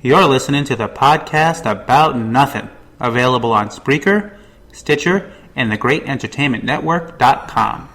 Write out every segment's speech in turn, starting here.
You're listening to the podcast About Nothing, available on Spreaker, Stitcher, and thegreatentertainmentnetwork.com.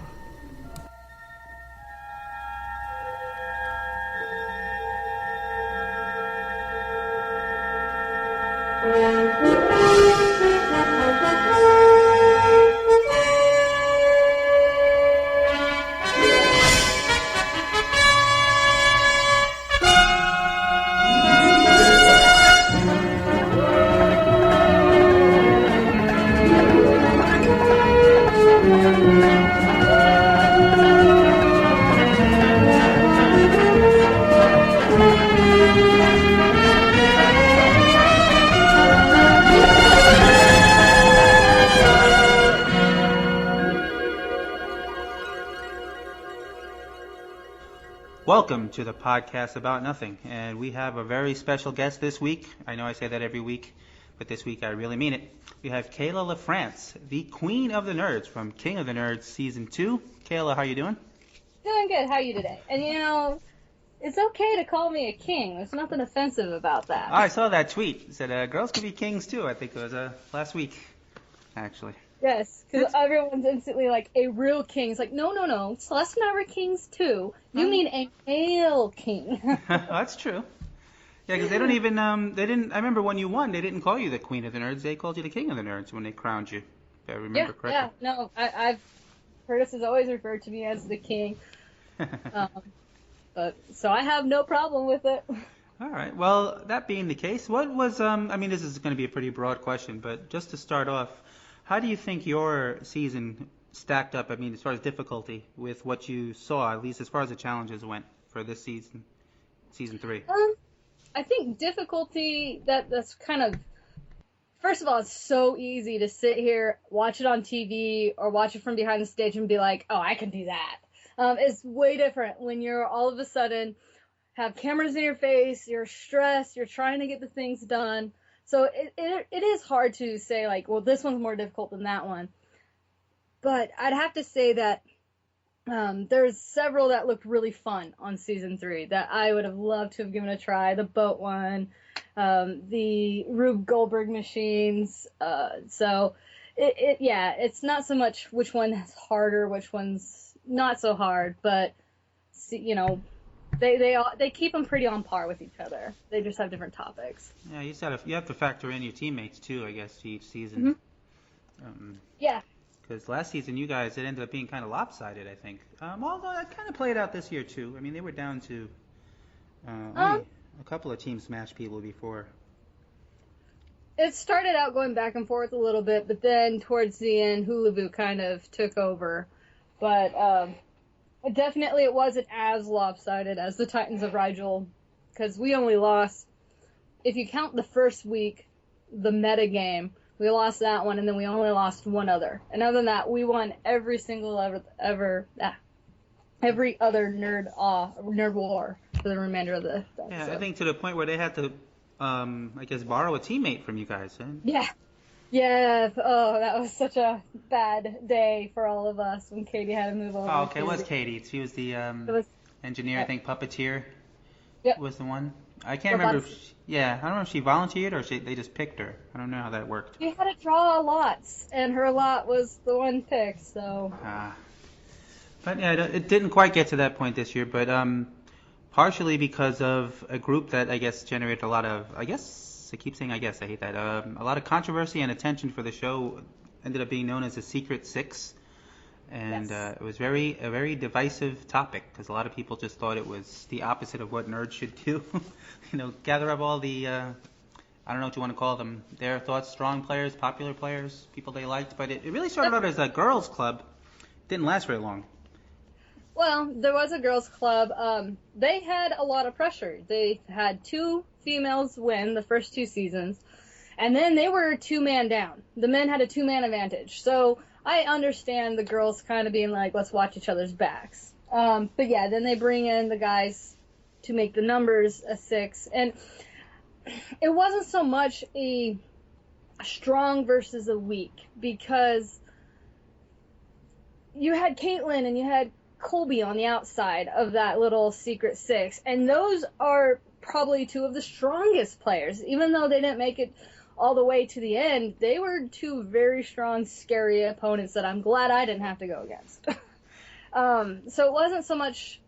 Welcome to the podcast About Nothing, and we have a very special guest this week. I know I say that every week, but this week I really mean it. We have Kayla LaFrance, the Queen of the Nerds from King of the Nerds Season 2. Kayla, how you doing? Doing good. How are you today? And it's okay to call me a king. There's nothing offensive about that. I saw that tweet. It said girls can be kings too. I think it was last week, actually. Yes, because everyone's instantly like, a real king. It's like, no. Celeste and I were kings too. You mean a male king. That's true. Yeah, because they don't even, I remember when you won, they didn't call you the Queen of the Nerds. They called you the King of the Nerds when they crowned you, if I remember correctly. Yeah, no, Curtis has always referred to me as the king. So I have no problem with it. All right. Well, that being the case, what was, this is going to be a pretty broad question, but just to start off, how do you think your season stacked up, as far as difficulty, with what you saw, at least as far as the challenges went for this season, Season 3? I think difficulty, that's kind of, first of all, it's so easy to sit here, watch it on TV, or watch it from behind the stage and be like, oh, I can do that. It's way different when you're all of a sudden have cameras in your face, you're stressed, you're trying to get the things done. So it is hard to say, like, well, this one's more difficult than that one. But I'd have to say that there's several that looked really fun on Season 3 that I would have loved to have given a try. The boat one, the Rube Goldberg machines. So, it's not so much which one is harder, which one's not so hard, but, they keep them pretty on par with each other. They just have different topics. Yeah, you have to factor in your teammates too, I guess, to each season. Mm-hmm. Yeah. Because last season, you guys, it ended up being kind of lopsided, I think. Although it kind of played out this year too. They were down to only a couple of teams smashed people before. It started out going back and forth a little bit, but then towards the end, Hulavu kind of took over. But definitely it wasn't as lopsided as the Titans of Rigel, because we only lost, if you count the first week, the meta game, we lost that one, and then we only lost one other. And other than that, we won every single every other nerd war for the remainder of the episode. Yeah, I think to the point where they had to, borrow a teammate from you guys. Huh? Yeah. Yeah, that was such a bad day for all of us when Katie had to move over. Oh, okay, it was Katie. She was the engineer, I think, puppeteer. Yep. Was the one. I can't remember. I don't know if she volunteered or they just picked her. I don't know how that worked. She had to draw lots, and her lot was the one picked, so. But yeah, it didn't quite get to that point this year, but partially because of a group that I guess generated a lot of, I keep saying I hate that, a lot of controversy and attention for the show. Ended up being known as the Secret Six. And yes. It was a very divisive topic because a lot of people just thought it was the opposite of what nerds should do. Gather up all the, I don't know what you want to call them, their thoughts, strong players, popular players, people they liked. But it really started out as a girls' club. Didn't last very long. Well, there was a girls' club. They had a lot of pressure. They had 2 females win the first 2 seasons. And then they were 2-man down. The men had a 2-man advantage. So I understand the girls kind of being like, let's watch each other's backs. But yeah, then they bring in the guys to make the numbers a 6. And it wasn't so much a strong versus a weak, because you had Caitlyn and you had Colby on the outside of that little Secret Six, and those are probably two of the strongest players. Even though they didn't make it all the way to the end, they were two very strong, scary opponents that I'm glad I didn't have to go against. So it wasn't so much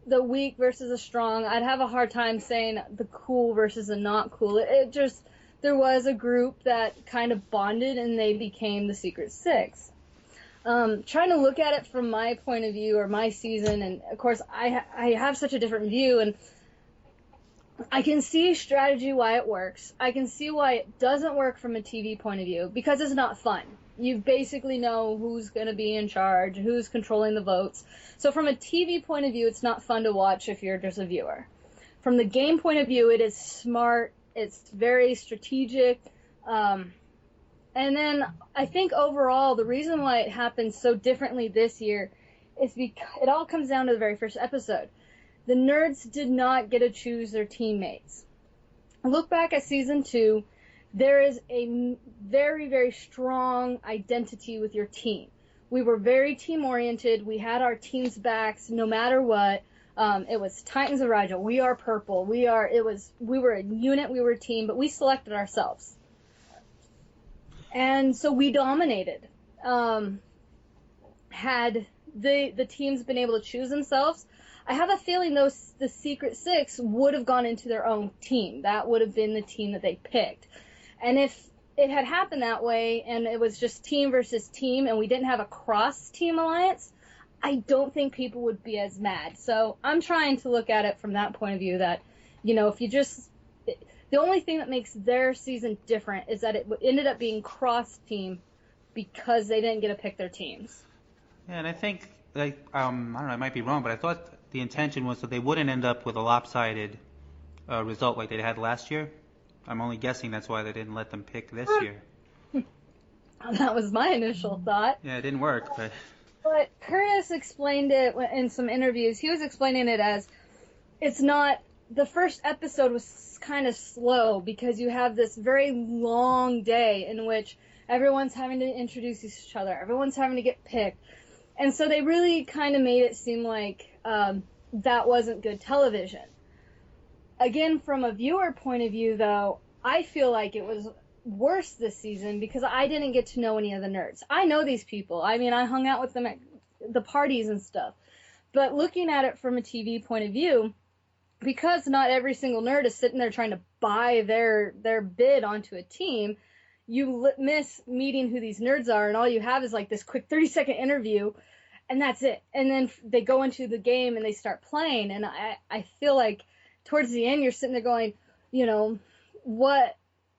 the weak versus the strong. I'd have a hard time saying the cool versus the not cool. It just, there was a group that kind of bonded and they became the Secret Six. Trying to look at it from my point of view or my season, and of course I have such a different view, and I can see strategy why it works. I can see why it doesn't work from a TV point of view, because it's not fun. You basically know who's going to be in charge, who's controlling the votes. So from a TV point of view, it's not fun to watch if you're just a viewer. From the game point of view, it is smart. It's very strategic. And then I think overall, the reason why it happened so differently this year is because it all comes down to the very first episode. The nerds did not get to choose their teammates. Look back at season 2. There is a very, very strong identity with your team. We were very team-oriented. We had our team's backs no matter what. It was Titans of Rigel. We are purple. We were a unit. We were a team, but we selected ourselves. And so we dominated. Had the teams been able to choose themselves, I have a feeling the Secret Six would have gone into their own team. That would have been the team that they picked. And if it had happened that way and it was just team versus team and we didn't have a cross-team alliance, I don't think people would be as mad. So I'm trying to look at it from that point of view that, if you just... The only thing that makes their season different is that it ended up being cross-team because they didn't get to pick their teams. Yeah, and I think, I don't know, I might be wrong, but I thought the intention was that they wouldn't end up with a lopsided result like they had last year. I'm only guessing that's why they didn't let them pick this year. That was my initial thought. Yeah, it didn't work, but... But Curtis explained it in some interviews. He was explaining it as, it's not... The first episode was kind of slow because you have this very long day in which everyone's having to introduce each other. Everyone's having to get picked. And so they really kind of made it seem like that wasn't good television. Again, from a viewer point of view, though, I feel like it was worse this season because I didn't get to know any of the nerds. I know these people. I mean, I hung out with them at the parties and stuff. But looking at it from a TV point of view, because not every single nerd is sitting there trying to buy their bid onto a team, you miss meeting who these nerds are, and all you have is like this quick 30-second interview, and that's it. And then they go into the game and they start playing, and I feel like towards the end you're sitting there going,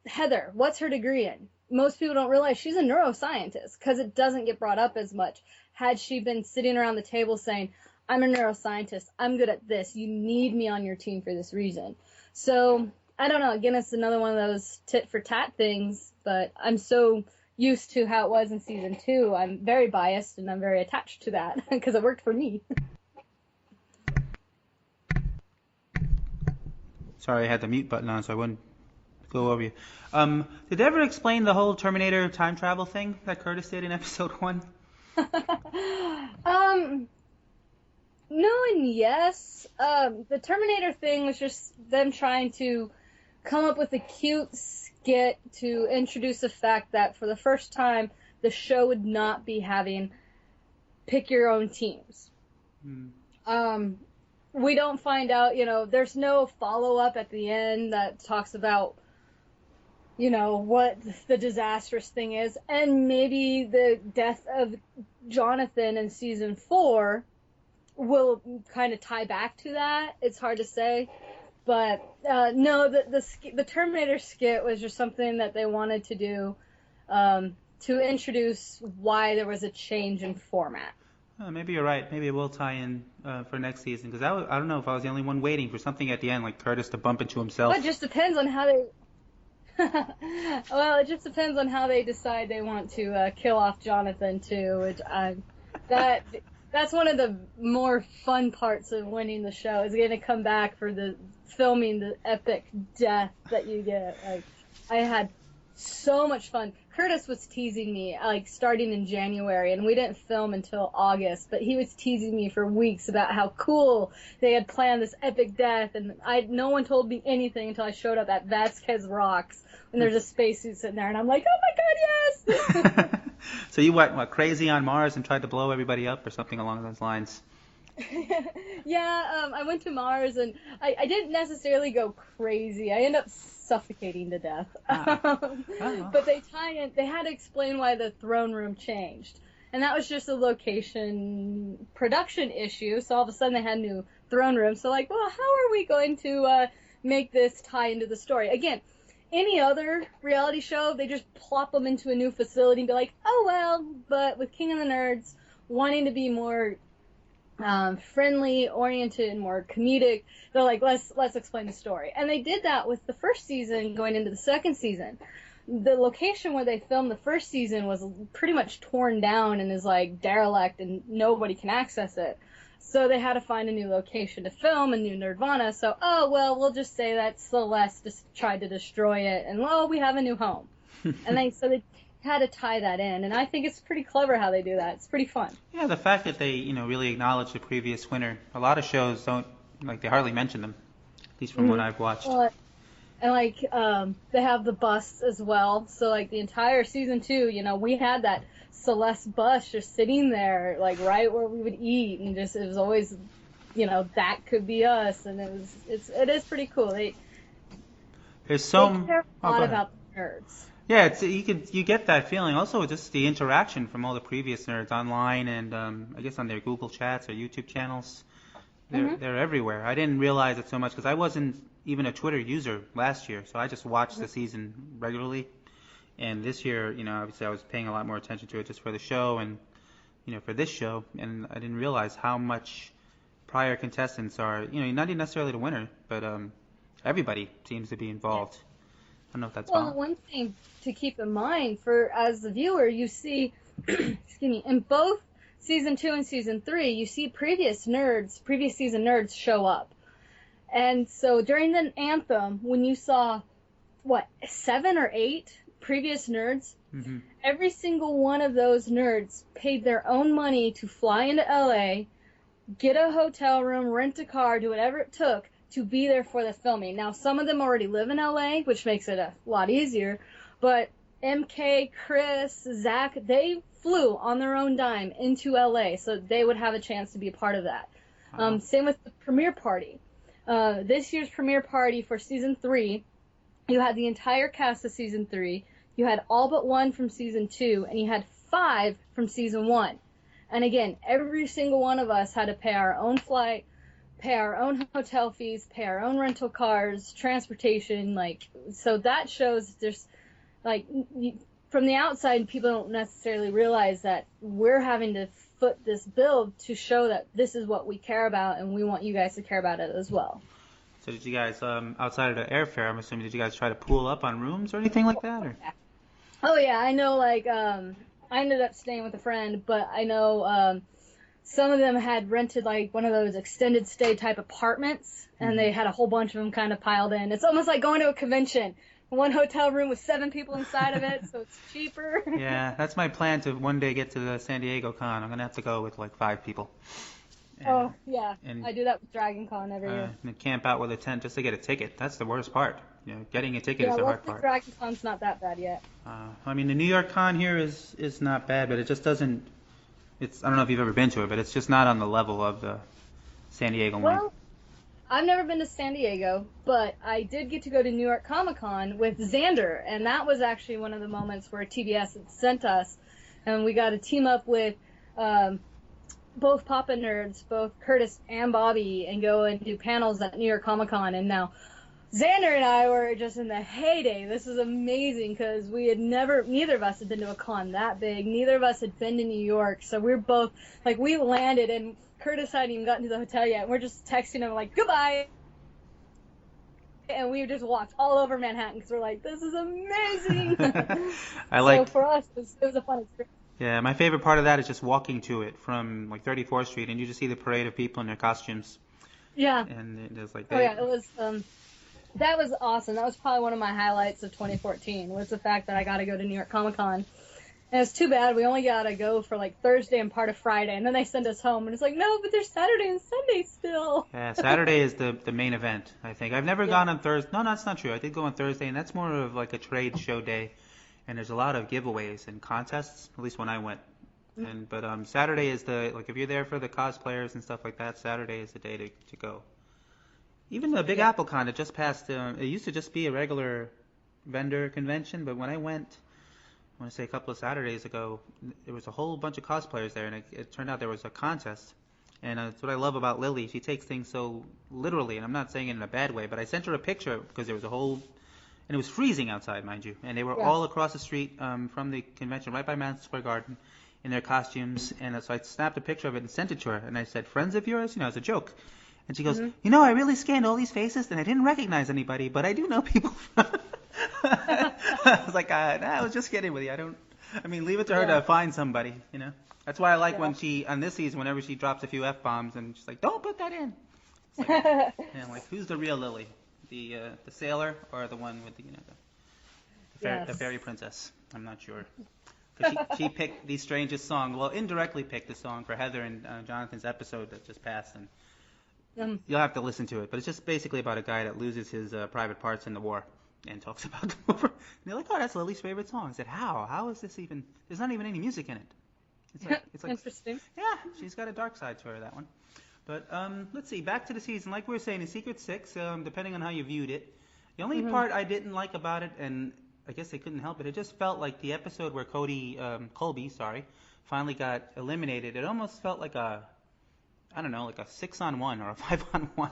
Heather, what's her degree in? Most people don't realize she's a neuroscientist because it doesn't get brought up as much. Had she been sitting around the table saying, I'm a neuroscientist, I'm good at this, you need me on your team for this reason. So, I don't know, again, it's another one of those tit-for-tat things, but I'm so used to how it was in season 2, I'm very biased and I'm very attached to that because it worked for me. Sorry, I had the mute button on so I wouldn't go over you. Did they ever explain the whole Terminator time travel thing that Curtis did in episode 1? No and yes. The Terminator thing was just them trying to come up with a cute skit to introduce the fact that for the first time, the show would not be having pick your own teams. We don't find out, there's no follow-up at the end that talks about, what the disastrous thing is. And maybe the death of Jonathan in season 4 will kind of tie back to that. It's hard to say. But, no, the Terminator skit was just something that they wanted to do to introduce why there was a change in format. Maybe you're right. Maybe it will tie in for next season. Because I don't know if I was the only one waiting for something at the end, like Curtis to bump into himself. Well, it just depends on how they... Well, it just depends on how they decide they want to kill off Jonathan, too. Which that's one of the more fun parts of winning the show, is going to come back for the filming the epic death that you get. Like, I had so much fun. Curtis was teasing me, like, starting in January, and we didn't film until August, but he was teasing me for weeks about how cool they had planned this epic death, and no one told me anything until I showed up at Vasquez Rocks, and there's a spacesuit sitting there, and I'm like, oh my god, yes! So you went crazy on Mars and tried to blow everybody up or something along those lines? Yeah, I went to Mars, and I didn't necessarily go crazy. I ended up suffocating to death. But they had to explain why the throne room changed. And that was just a location production issue. So all of a sudden they had a new throne room. So like, well, how are we going to make this tie into the story? Again, any other reality show, they just plop them into a new facility and be like, oh well. But with King of the Nerds wanting to be more friendly, oriented, more comedic, they're like, let's explain the story. And they did that with the first season going into the second season. The location where they filmed the first season was pretty much torn down and is like derelict and nobody can access it. So they had to find a new location to film, a new Nerdvana. So, oh, well, we'll just say that Celeste just tried to destroy it and, well, we have a new home. And they had to tie that in, and I think it's pretty clever how they do that. It's pretty fun. Yeah, the fact that they, really acknowledge the previous winner. A lot of shows don't, they hardly mention them, at least from what I've watched. And they have the busts as well. So like the entire season 2, we had that Celeste bust just sitting there, like right where we would eat, and just it was always, that could be us, and it is pretty cool. They care a lot about the nerds. Yeah, you get that feeling. Also, just the interaction from all the previous nerds online and I guess on their Google chats or YouTube channels. They're everywhere. I didn't realize it so much because I wasn't even a Twitter user last year, so I just watched the season regularly. And this year, obviously I was paying a lot more attention to it just for the show and for this show, and I didn't realize how much prior contestants are. Not even necessarily the winner, but everybody seems to be involved. I don't know if that's one thing to keep in mind as the viewer, you see, excuse me, in both season 2 and season 3, you see previous season nerds show up. And so during the anthem, when you saw, 7 or 8 previous nerds, every single one of those nerds paid their own money to fly into LA, get a hotel room, rent a car, do whatever it took to be there for the filming. Now, some of them already live in LA, which makes it a lot easier, but MK, Chris, Zach, they flew on their own dime into LA, so they would have a chance to be a part of that. Same with the premiere party. This year's premiere party for season 3, you had the entire cast of season 3, you had all but 1 from season 2, and you had 5 from season 1. And again, every single one of us had to pay our own flight, pay our own hotel fees, pay our own rental cars, transportation, so that shows there's, from the outside, people don't necessarily realize that we're having to foot this build to show that this is what we care about, and we want you guys to care about it as well. So did you guys, outside of the airfare, I'm assuming, did you guys try to pool up on rooms or anything like that? Or? Oh, yeah, I know, I ended up staying with a friend, but I know, some of them had rented one of those extended stay type apartments, and they had a whole bunch of them kind of piled in. It's almost like going to a convention. One hotel room with 7 people inside of it, so it's cheaper. Yeah, that's my plan to one day get to the San Diego Con. I'm going to have to go with 5 people. And, I do that with Dragon Con every year. And camp out with a tent just to get a ticket. That's the worst part. Getting a ticket is the hard part. Dragon Con's not that bad yet. The New York Con here is not bad, but it just doesn't. I don't know if you've ever been to it, but it's just not on the level of the San Diego one. Well, I've never been to San Diego, but I did get to go to New York Comic Con with Xander, and that was actually one of the moments where TBS had sent us, and we got to team up with both Papa Nerds, both Curtis and Bobby, and go and do panels at New York Comic Con. And now Xander and I were just in the heyday. This was amazing because neither of us had been to a con that big. Neither of us had been to New York, so we're both, we landed, and Curtis hadn't even gotten to the hotel yet, and we're just texting him goodbye. And we just walked all over Manhattan because we're like, this is amazing. So for us, it was a fun experience. Yeah, my favorite part of that is just walking to it from 34th Street, and you just see the parade of people in their costumes. Yeah. And there's it was That was awesome. That was probably one of my highlights of 2014 was the fact that I got to go to New York Comic Con. And it's too bad we only got to go for like Thursday and part of Friday, and then they send us home, and it's like, no, but there's Saturday and Sunday still. Yeah, Saturday is the main event, I think. I've never gone on Thursday. No, that's not true. I did go on Thursday, and that's more of like a trade show day, and there's a lot of giveaways and contests, at least when I went. But Saturday is like if you're there for the cosplayers and stuff like that, Saturday is the day to go. Even the Big Apple Con, it just passed. It used to just be a regular vendor convention, but when I went, I want to say a couple of Saturdays ago, there was a whole bunch of cosplayers there, and it turned out there was a contest. And that's what I love about Lily. She takes things so literally, and I'm not saying it in a bad way, but I sent her a picture because there was a whole, and it was freezing outside, mind you, and they were all across the street from the convention, right by Madison Square Garden, in their costumes. And so I snapped a picture of it and sent it to her, and I said, "Friends of yours?" As a joke. And she goes, I really scanned all these faces, and I didn't recognize anybody, but I do know people. I was like, I was just kidding with you. Leave it to her to find somebody, That's why I like when she, on this season, whenever she drops a few F-bombs, and she's like, don't put that in. It's like, I'm like, who's the real Lily? The sailor or the one with the fairy princess? I'm not sure. Because she picked the strangest song, indirectly picked the song for Heather and Jonathan's episode that just passed, and you'll have to listen to it, but it's just basically about a guy that loses his private parts in the war and talks about them over. And they're like, oh, that's Lily's favorite song. I said, how? How is this even? There's not even any music in it. It's like Interesting. Yeah, she's got a dark side to her, that one. But let's see, back to the season. Like we were saying, in Secret Six, depending on how you viewed it, the only part I didn't like about it, and I guess they couldn't help it, it just felt like the episode where Colby, finally got eliminated. It almost felt like a 6-on-1 or a 5-on-1.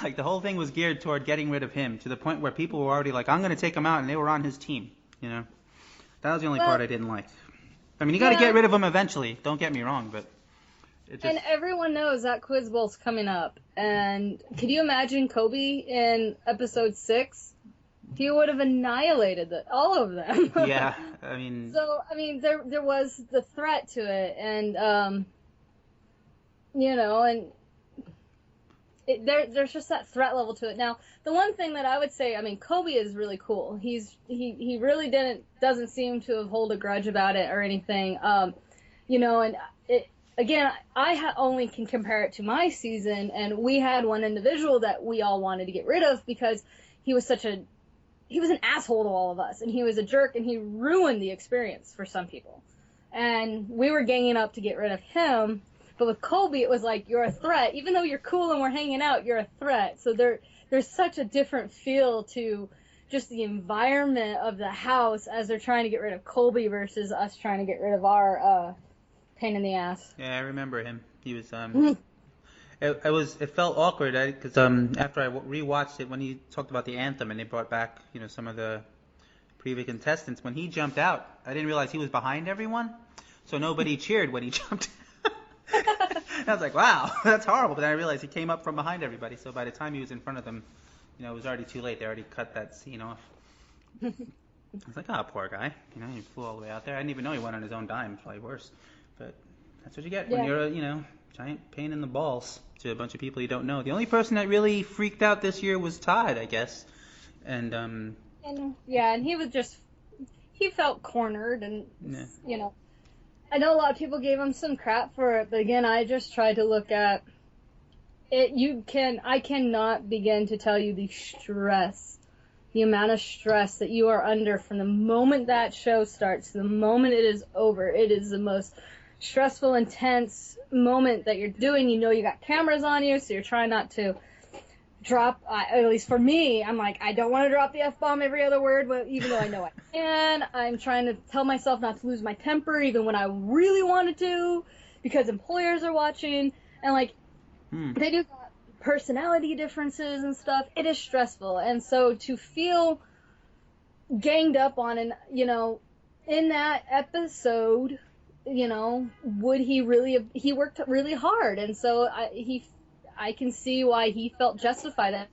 Like the whole thing was geared toward getting rid of him to the point where people were already like, I'm going to take him out, and they were on his team, That was the only part I didn't like. You got to get rid of him eventually. Don't get me wrong, but it just... And everyone knows that Quiz Bowl's coming up. And could you imagine Kobe in episode 6? He would have annihilated all of them. Yeah, So, there was the threat to it, and there's just that threat level to it. Now, the one thing that I would say, Kobe is really cool. He really doesn't seem to have hold a grudge about it or anything. And it, again, I only can compare it to my season, and we had one individual that we all wanted to get rid of because he was an asshole to all of us, and he was a jerk, and he ruined the experience for some people. And we were ganging up to get rid of him. But with Colby, it was like, you're a threat. Even though you're cool and we're hanging out, you're a threat. So there's such a different feel to just the environment of the house as they're trying to get rid of Colby versus us trying to get rid of our pain in the ass. Yeah, I remember him. He was it felt awkward because after I rewatched it when he talked about the anthem and they brought back some of the previous contestants, when he jumped out, I didn't realize he was behind everyone, so nobody cheered when he jumped out. And I was like, wow, that's horrible. But then I realized he came up from behind everybody. So by the time he was in front of them, it was already too late. They already cut that scene off. I was like, oh, poor guy. He flew all the way out there. I didn't even know he went on his own dime. Probably worse. But that's what you get when you're a, giant pain in the balls to a bunch of people you don't know. The only person that really freaked out this year was Todd, I guess. And and he felt cornered and, I know a lot of people gave him some crap for it, but again, I just tried to look at it. I cannot begin to tell you the amount of stress that you are under from the moment that show starts to the moment it is over. It is the most stressful, intense moment that you're doing. You got cameras on you, so you're trying not to drop, at least for me, I'm like, I don't want to drop the F-bomb every other word, but even though I know I can, I'm trying to tell myself not to lose my temper even when I really wanted to, because employers are watching, and they do got personality differences and stuff. It is stressful, and so to feel ganged up on, and, in that episode, would he really have, he worked really hard, and so I can see why he felt justified that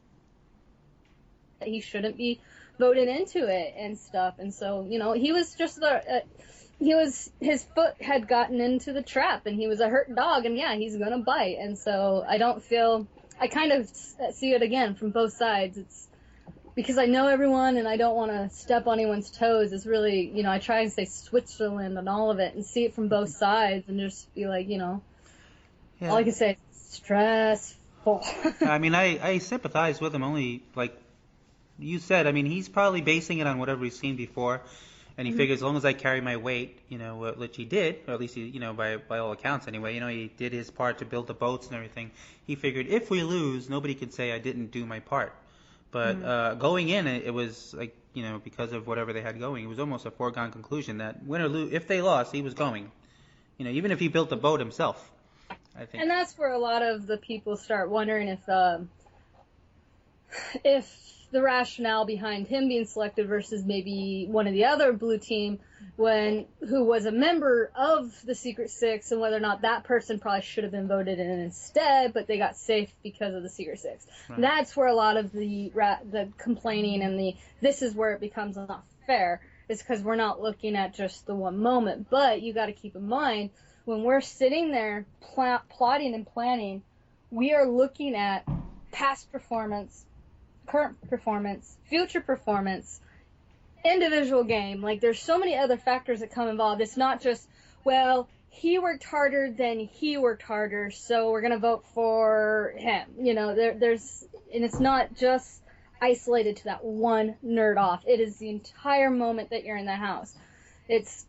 he shouldn't be voted into it and stuff. And so, he was just his foot had gotten into the trap, and he was a hurt dog, and he's going to bite. And so I kind of see it again from both sides. because I know everyone and I don't want to step on anyone's toes, is really, I try and say Switzerland on all of it and see it from both sides and just be like, all I Yeah. can say is stressful. I mean, I sympathize with him only, like you said. I mean, he's probably basing it on whatever he's seen before, and he figures as long as I carry my weight, which he did, or at least he, by all accounts anyway, he did his part to build the boats and everything. He figured if we lose, nobody could say I didn't do my part. But going in, it was like, because of whatever they had going, it was almost a foregone conclusion that win or lose, if they lost, he was going. Even if he built the boat himself, I think. And that's where a lot of the people start wondering if the rationale behind him being selected versus maybe one of the other blue team who was a member of the Secret Six, and whether or not that person probably should have been voted in instead, but they got safe because of the Secret Six. Right. That's where a lot of the complaining and this is where it becomes not fair, is because we're not looking at just the one moment. But you got to keep in mind, when we're sitting there plotting and planning, we are looking at past performance, current performance, future performance, individual game. Like, there's so many other factors that come involved. It's not just, well, he worked harder, then he worked harder, so we're going to vote for him. There's, and it's not just isolated to that one nerd off. It is the entire moment that you're in the house. It's,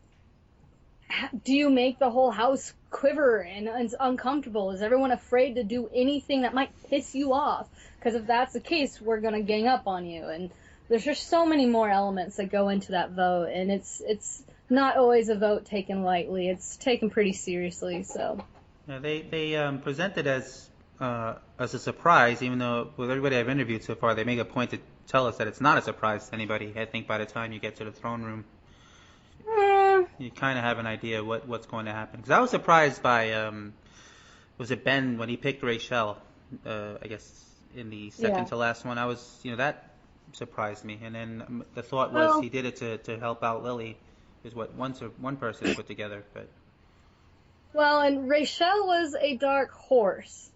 do you make the whole house quiver and uncomfortable? Is everyone afraid to do anything that might piss you off? Because if that's the case, we're going to gang up on you. And there's just so many more elements that go into that vote. And it's not always a vote taken lightly. It's taken pretty seriously. So yeah, they present it as a surprise, even though with everybody I've interviewed so far, they make a point to tell us that it's not a surprise to anybody. I think by the time you get to the throne room, you kind of have an idea what's going to happen. Because I was surprised by, was it Ben when he picked Rachel? I guess in the second to last one, I was, that surprised me. And then the thought was he did it to help out Lily, is what one person put together. But and Rachel was a dark horse.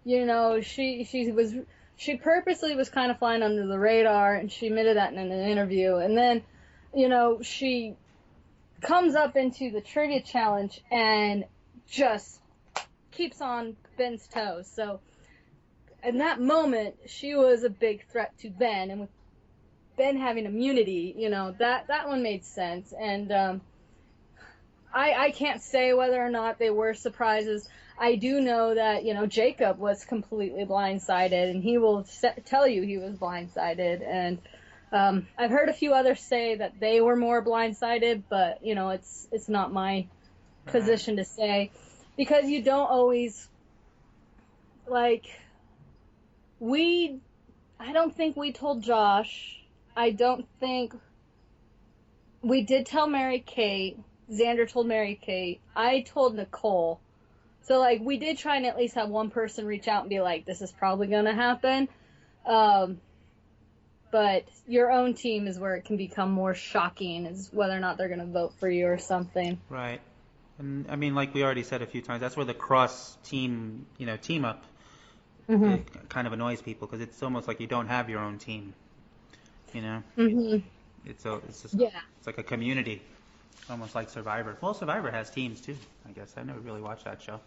She purposely was kind of flying under the radar, and she admitted that in an interview. And then, she comes up into the trivia challenge and just keeps on Ben's toes. So in that moment, she was a big threat to Ben, and with Ben having immunity, that one made sense. And I can't say whether or not they were surprises. I do know that, Jacob was completely blindsided, and he will tell you he was blindsided. And I've heard a few others say that they were more blindsided, but, it's not my position to say. Because you don't always, I don't think we told Josh. I don't think we did tell Mary Kate. Xander told Mary Kate. I told Nicole. So, we did try and at least have one person reach out and be like, this is probably going to happen. But your own team is where it can become more shocking, is whether or not they're going to vote for you or something. Right. And, I mean, like we already said a few times, that's where the cross-team, team up it kind of annoys people, because it's almost like you don't have your own team, It's just, it's like a community, almost like Survivor. Well, Survivor has teams, too, I guess. I've never really watched that show.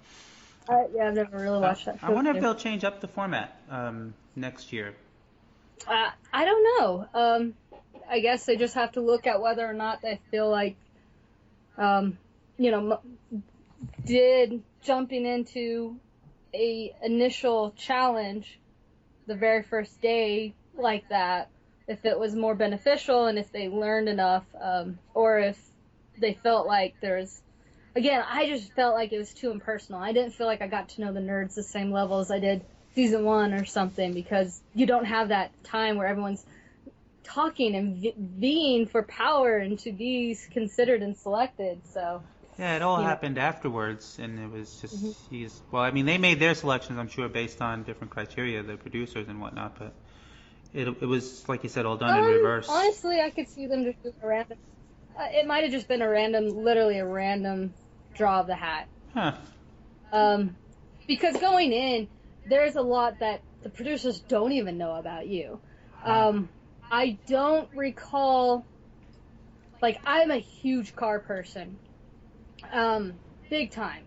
I've never really watched that show. I wonder if they'll change up the format next year. I don't know. I guess they just have to look at whether or not they feel like, did jumping into a initial challenge the very first day like that, if it was more beneficial and if they learned enough, or if they felt like I just felt like it was too impersonal. I didn't feel like I got to know the nerds the same level as I did season 1 or something, because you don't have that time where everyone's talking and vying for power and to be considered and selected. So yeah, it all happened afterwards, and it was just they made their selections, I'm sure, based on different criteria, the producers and whatnot, but it was, like you said, all done in reverse. Honestly, I could see them just doing a random. It might have just been literally a random draw of the hat. Huh. Because going in, there's a lot that the producers don't even know about you. I don't recall, like, I'm a huge car person, big time.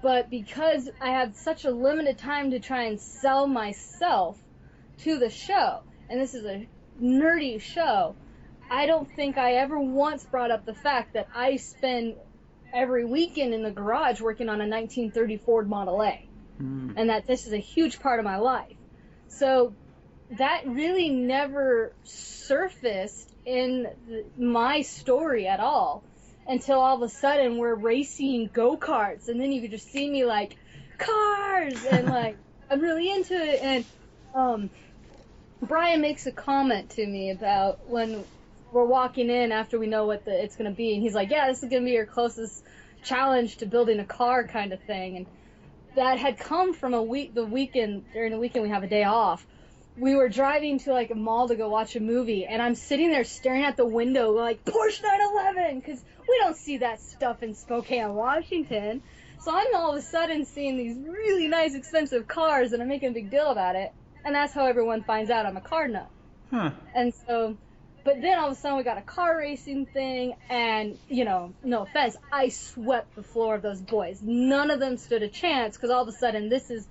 But because I had such a limited time to try and sell myself to the show, and this is a nerdy show, I don't think I ever once brought up the fact that I spend every weekend in the garage working on a 1930 Ford Model A, and that this is a huge part of my life. So that really never surfaced in my story at all until all of a sudden we're racing go-karts, and then you could just see me like, cars, and like, I'm really into it. And Brian makes a comment to me about when we're walking in after we know what it's going to be, and he's like, yeah, this is going to be your closest challenge to building a car kind of thing. And that had come from during the weekend we have a day off. We were driving to like a mall to go watch a movie, and I'm sitting there staring at the window like, Porsche 911, because we don't see that stuff in Spokane, Washington. So I'm all of a sudden seeing these really nice, expensive cars, and I'm making a big deal about it. And that's how everyone finds out I'm a car nut. Huh. And so, but then all of a sudden we got a car racing thing, and, you know, no offense, I swept the floor of those boys. None of them stood a chance, because all of a sudden this is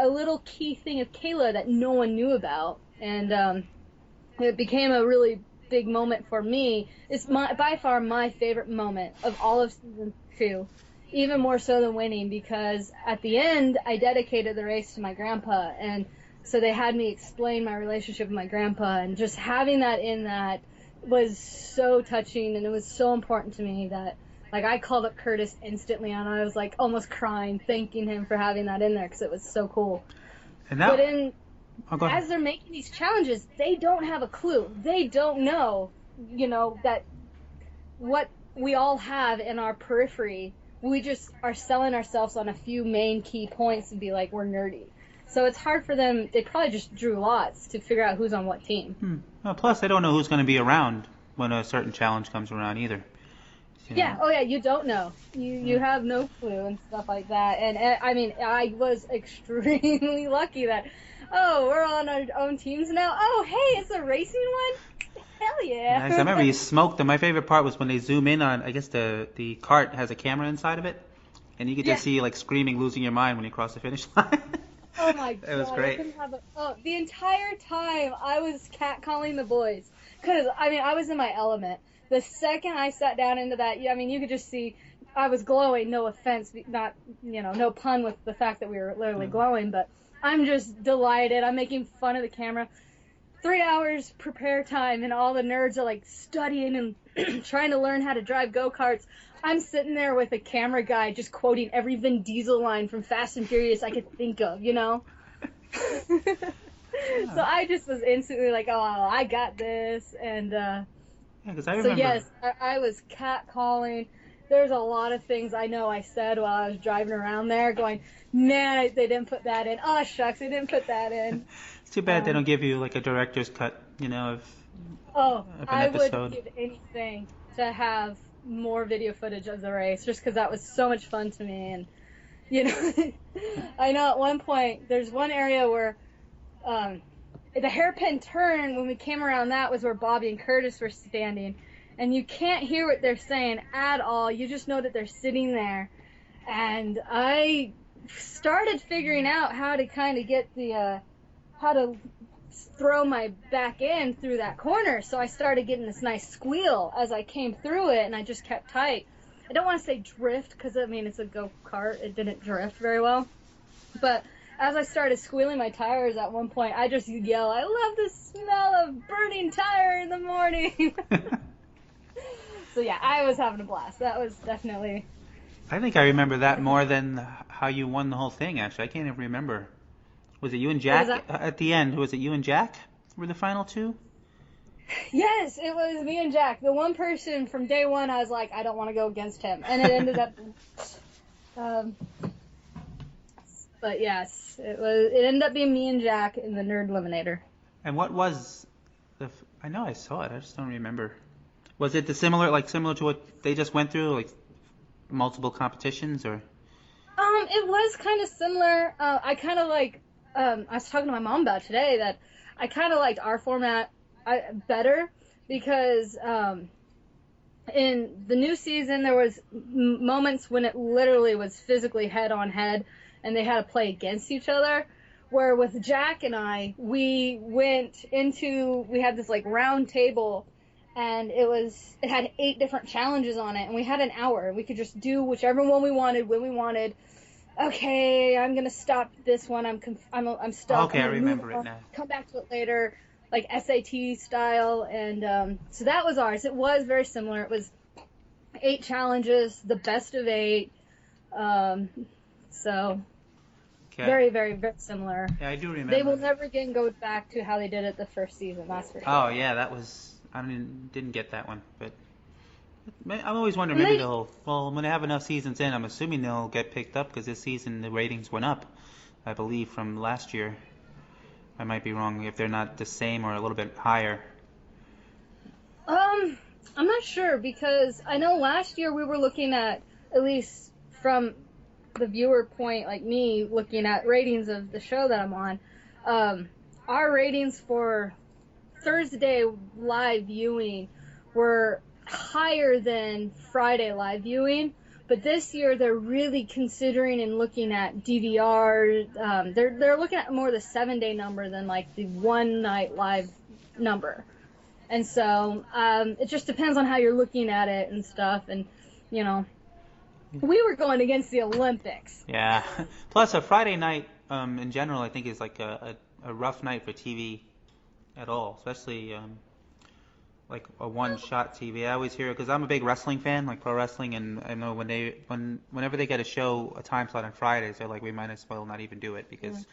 a little key thing of Kayla that no one knew about. And it became a really big moment for me. It's by far my favorite moment of all of season 2, even more so than winning, because at the end I dedicated the race to my grandpa, and so they had me explain my relationship with my grandpa, and just having that in that was so touching, and it was so important to me that, like, I called up Curtis instantly, and I was like almost crying, thanking him for having that in there, because it was so cool. And now, but as they're making these challenges, they don't have a clue. They don't know, you know, that what we all have in our periphery, we just are selling ourselves on a few main key points and be like, we're nerdy. So it's hard for them. They probably just drew lots to figure out who's on what team. Well, plus, they don't know who's going to be around when a certain challenge comes around either. Yeah. Oh, yeah. You don't know. You have no clue and stuff like that. And I mean, I was extremely lucky that, oh, we're on our own teams now. Oh, hey, it's a racing one. Hell yeah. Nice. I remember you smoked them. My favorite part was when they zoom in on, I guess the cart has a camera inside of it, and you could just see you like screaming, losing your mind when you cross the finish line. Oh my god. It was great. The entire time I was catcalling the boys. Because, I mean, I was in my element. The second I sat down into that, I mean, you could just see I was glowing, no offense, not, you know, no pun with the fact that we were literally glowing, but I'm just delighted. I'm making fun of the camera. 3 hours prepare time, and all the nerds are like studying and trying to learn how to drive go-karts. I'm sitting there with a camera guy just quoting every Vin Diesel line from Fast and Furious I could think of, you know? So I just was instantly like, oh, I got this. And because I remember. So yes, I was catcalling. There's a lot of things I know I said while I was driving around there going, man, they didn't put that in. Oh, shucks, they didn't put that in. It's too bad they don't give you like a director's cut, you know, of an episode. I would give anything to have more video footage of the race, just because that was so much fun to me. And, you know, I know at one point, there's one area where the hairpin turn, when we came around that, was where Bobby and Curtis were standing. And you can't hear what they're saying at all. You just know that they're sitting there. And I started figuring out how to kind of get how to throw my back end through that corner. So I started getting this nice squeal as I came through it, and I just kept tight. I don't want to say drift, because, I mean, it's a go-kart. It didn't drift very well. But as I started squealing my tires at one point, I just yell, I love the smell of burning tire in the morning. So yeah, I was having a blast. That was definitely... I think I remember that more than how you won the whole thing, actually. I can't even remember. Was it you and Jack at the end? Was it you and Jack were the final two? Yes, it was me and Jack. The one person from day one, I was like, I don't want to go against him. And it ended up... but yes, it ended up being me and Jack in the Nerd Eliminator. And what was I know I saw it, I just don't remember. Was it similar to what they just went through, like multiple competitions, or? It was kind of similar. I kind of like, I was talking to my mom about today that I kind of liked our format. better because in the new season there was moments when it literally was physically head on head and they had to play against each other. Where with Jack and I, we had this like round table, and it had 8 different challenges on it, and we had an hour. We could just do whichever one we wanted when we wanted. Okay, I'm gonna stop this one. I'm stuck. Okay, I remember it now. Come back to it later, like SAT style, and so that was ours. It was very similar. It was 8 challenges, the best of 8. So. Okay. Very, very, very similar. Yeah, I do remember. They will never again go back to how they did it the first season, that's for sure. Oh, yeah, I didn't get that one, but I'm always wondering, maybe when they have enough seasons in, I'm assuming they'll get picked up, because this season the ratings went up, I believe, from last year. I might be wrong if they're not the same or a little bit higher. I'm not sure, because I know last year we were looking at least from the viewer point, like me, looking at ratings of the show that I'm on, our ratings for Thursday live viewing were higher than Friday live viewing, but this year they're really considering and looking at DVR. They're looking at more the 7-day number than like the one night live number, and so it just depends on how you're looking at it and stuff, and you know. We were going against the Olympics. Yeah. Plus, a Friday night, in general, I think is like a rough night for TV at all, especially like a one-shot TV. I always hear, because I'm a big wrestling fan, like pro wrestling, and I know whenever they get a time slot on Fridays, they're like, we might as well not even do it, because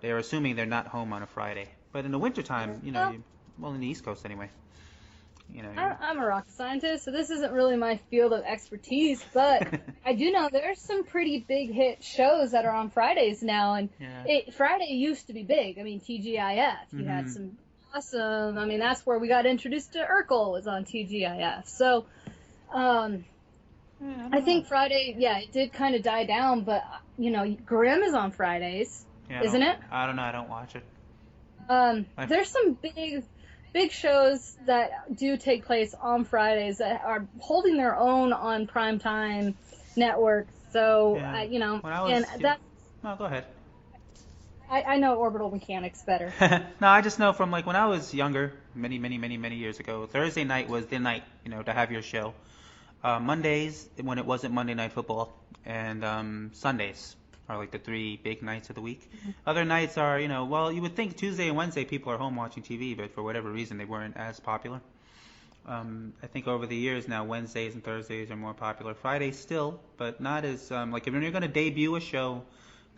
they're assuming they're not home on a Friday. But in the wintertime, in the East Coast anyway. I'm a rocket scientist, so this isn't really my field of expertise, but I do know there's some pretty big hit shows that are on Fridays now, and Friday used to be big. I mean, TGIF, you had some awesome, that's where we got introduced to Urkel, was on TGIF. So, I think Friday, it did kind of die down, but, Grimm is on Fridays, isn't it? I don't know, I don't watch it. There's some big shows that do take place on Fridays that are holding their own on primetime networks. So, No, go ahead. I know Orbital Mechanics better. No, I just know from like when I was younger, many years ago, Thursday night was the night, to have your show. Mondays, when it wasn't Monday Night Football, and Sundays are like the 3 big nights of the week. Other nights are, you would think Tuesday and Wednesday people are home watching TV, but for whatever reason they weren't as popular. I think over the years now Wednesdays and Thursdays are more popular. Fridays still, but not as, like if you're going to debut a show,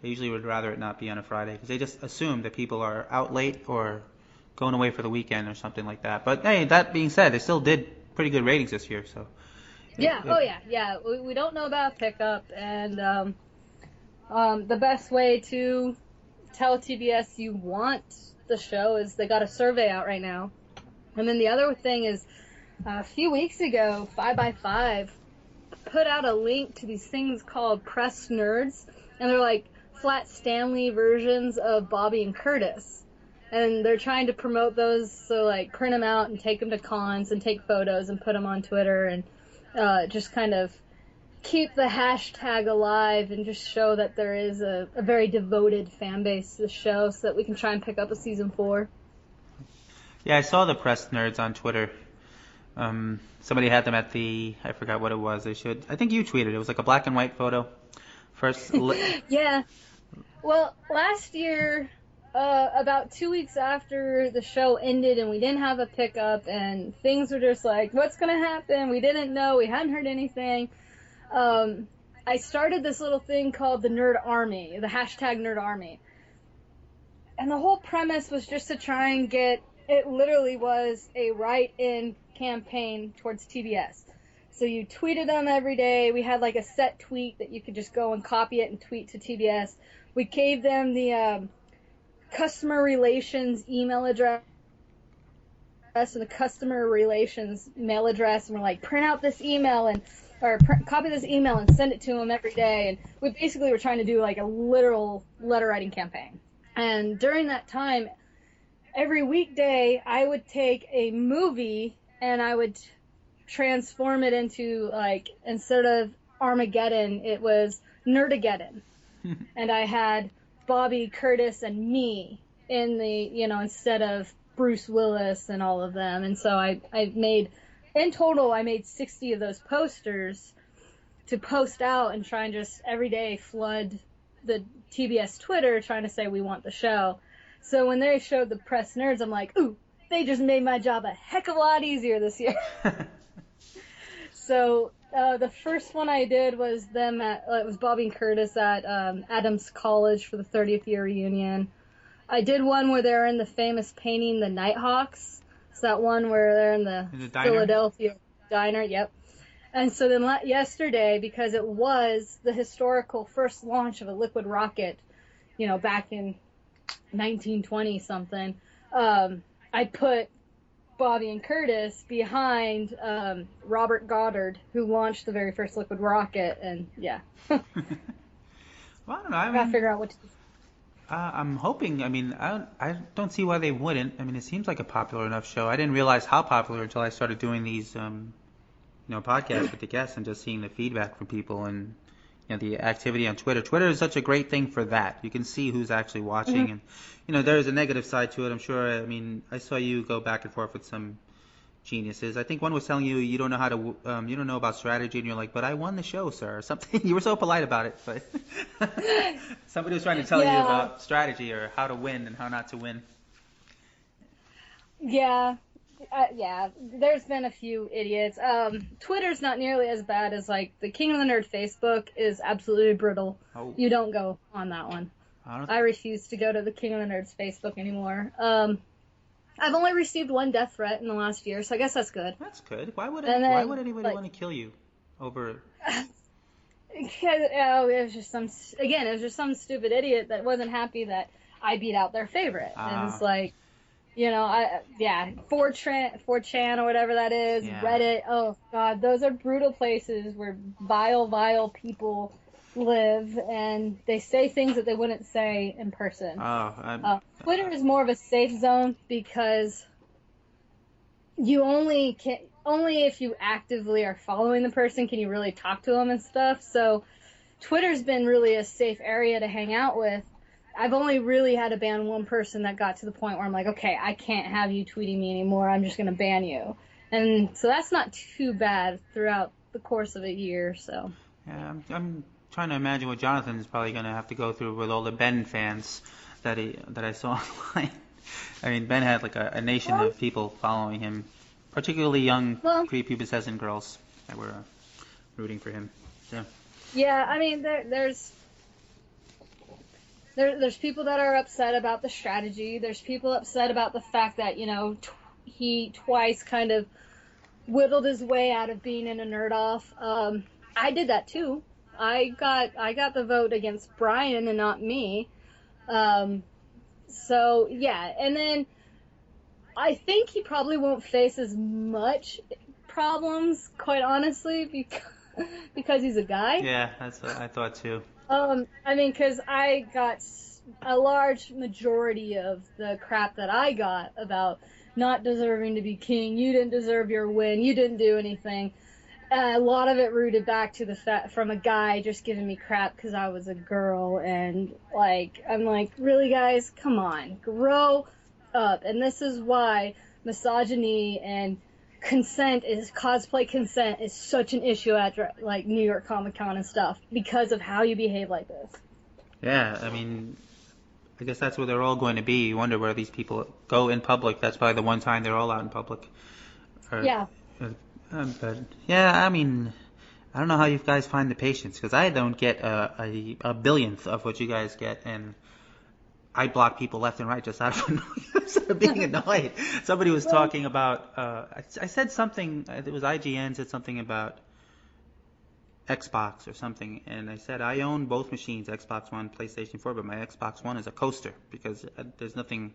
they usually would rather it not be on a Friday, because they just assume that people are out late or going away for the weekend or something like that. But hey, that being said, they still did pretty good ratings this year, so. Yeah. We don't know about pickup, and the best way to tell TBS you want the show is they got a survey out right now. And then the other thing is, a few weeks ago, 5x5 put out a link to these things called Press Nerds, and they're like Flat Stanley versions of Bobby and Curtis. And they're trying to promote those, so like print them out and take them to cons and take photos and put them on Twitter, and just kind of keep the hashtag alive and just show that there is a very devoted fan base to the show, so that we can try and pick up a season 4. Yeah, I saw the Press Nerds on Twitter. Somebody had them at I forgot what it was. I think you tweeted. It was like a black and white photo. Yeah. Well, last year, about 2 weeks after the show ended and we didn't have a pickup and things were just like, what's going to happen? We didn't know. We hadn't heard anything. I started this little thing called the Nerd Army, the hashtag Nerd Army. And the whole premise was just to try and it literally was a write-in campaign towards TBS. So you tweeted them every day. We had like a set tweet that you could just go and copy it and tweet to TBS. We gave them the customer relations email address and the customer relations mail address, and we're like, print out this email or copy this email and send it to them every day. And we basically were trying to do like a literal letter writing campaign. And during that time, every weekday I would take a movie and I would transform it into, like, instead of Armageddon, it was Nerdageddon. And I had Bobby, Curtis, and me in the, instead of Bruce Willis and all of them. And so I made, in total, I made 60 of those posters to post out and try and just every day flood the TBS Twitter trying to say we want the show. So when they showed the press nerds, I'm like, ooh, they just made my job a heck of a lot easier this year. So the first one I did was them it was Bobby and Curtis at Adams College for the 30th year reunion. I did one where they're in the famous painting The Nighthawks. It's that one where they're in the Philadelphia diner. Yep. And so then yesterday, because it was the historical first launch of a liquid rocket, back in 1920 something, I put Bobby and Curtis behind Robert Goddard, who launched the very first liquid rocket, and yeah. Well, I don't know. I gotta figure out what to do. I'm hoping. I mean, I don't see why they wouldn't. I mean, it seems like a popular enough show. I didn't realize how popular until I started doing these, podcasts with the guests and just seeing the feedback from people and the activity on Twitter. Twitter is such a great thing for that. You can see who's actually watching, and there's a negative side to it. I'm sure. I mean, I saw you go back and forth with some geniuses. I think one was telling you you don't know how to, you don't know about strategy, and you're like, but I won the show, sir, or something. You were so polite about it, but somebody was trying to tell you about strategy or how to win and how not to win. Yeah. There's been a few idiots. Twitter's not nearly as bad as, like, the King of the Nerd Facebook is absolutely brutal. Oh. You don't go on that one. I refuse to go to the King of the Nerds Facebook anymore. I've only received one death threat in the last year, so I guess that's good. That's good. Why would anybody want to kill you over? It was just some stupid idiot that wasn't happy that I beat out their favorite. And it's like, 4chan or whatever that is, Reddit. Oh God, those are brutal places where vile people live, and they say things that they wouldn't say in person. Twitter is more of a safe zone because you only if you actively are following the person can you really talk to them and stuff. So Twitter's been really a safe area to hang out with. I've only really had to ban one person that got to the point where I'm like, okay, I can't have you tweeting me anymore. I'm just going to ban you. And so that's not too bad throughout the course of a year. So yeah, I'm trying to imagine what Jonathan is probably going to have to go through with all the Ben fans that I saw online. I mean, Ben had like a nation of people following him, particularly young prepubescent girls that were rooting for him. So. Yeah, I mean, there's people that are upset about the strategy. There's people upset about the fact that, he twice kind of whittled his way out of being in a nerd off. I did that too. I got the vote against Brian and not me. So yeah, and then I think he probably won't face as much problems, quite honestly, because he's a guy. Yeah, that's what I thought too. I mean, because I got a large majority of the crap that I got about not deserving to be king. You didn't deserve your win. You didn't do anything. A lot of it rooted back to the fact from a guy just giving me crap because I was a girl, and I'm like, really, guys, come on, grow up. And this is why misogyny and cosplay consent is such an issue at like New York Comic Con and stuff because of how you behave like this. Yeah, I mean, I guess that's where they're all going to be. You wonder where these people go in public. That's probably the one time they're all out in public. Yeah. But yeah, I mean, I don't know how you guys find the patience, because I don't get a billionth of what you guys get, and I block people left and right just out of being annoyed. Somebody was talking about, I said something, it was IGN, said something about Xbox or something, and I said I own both machines, Xbox One, PlayStation 4, but my Xbox One is a coaster, because there's nothing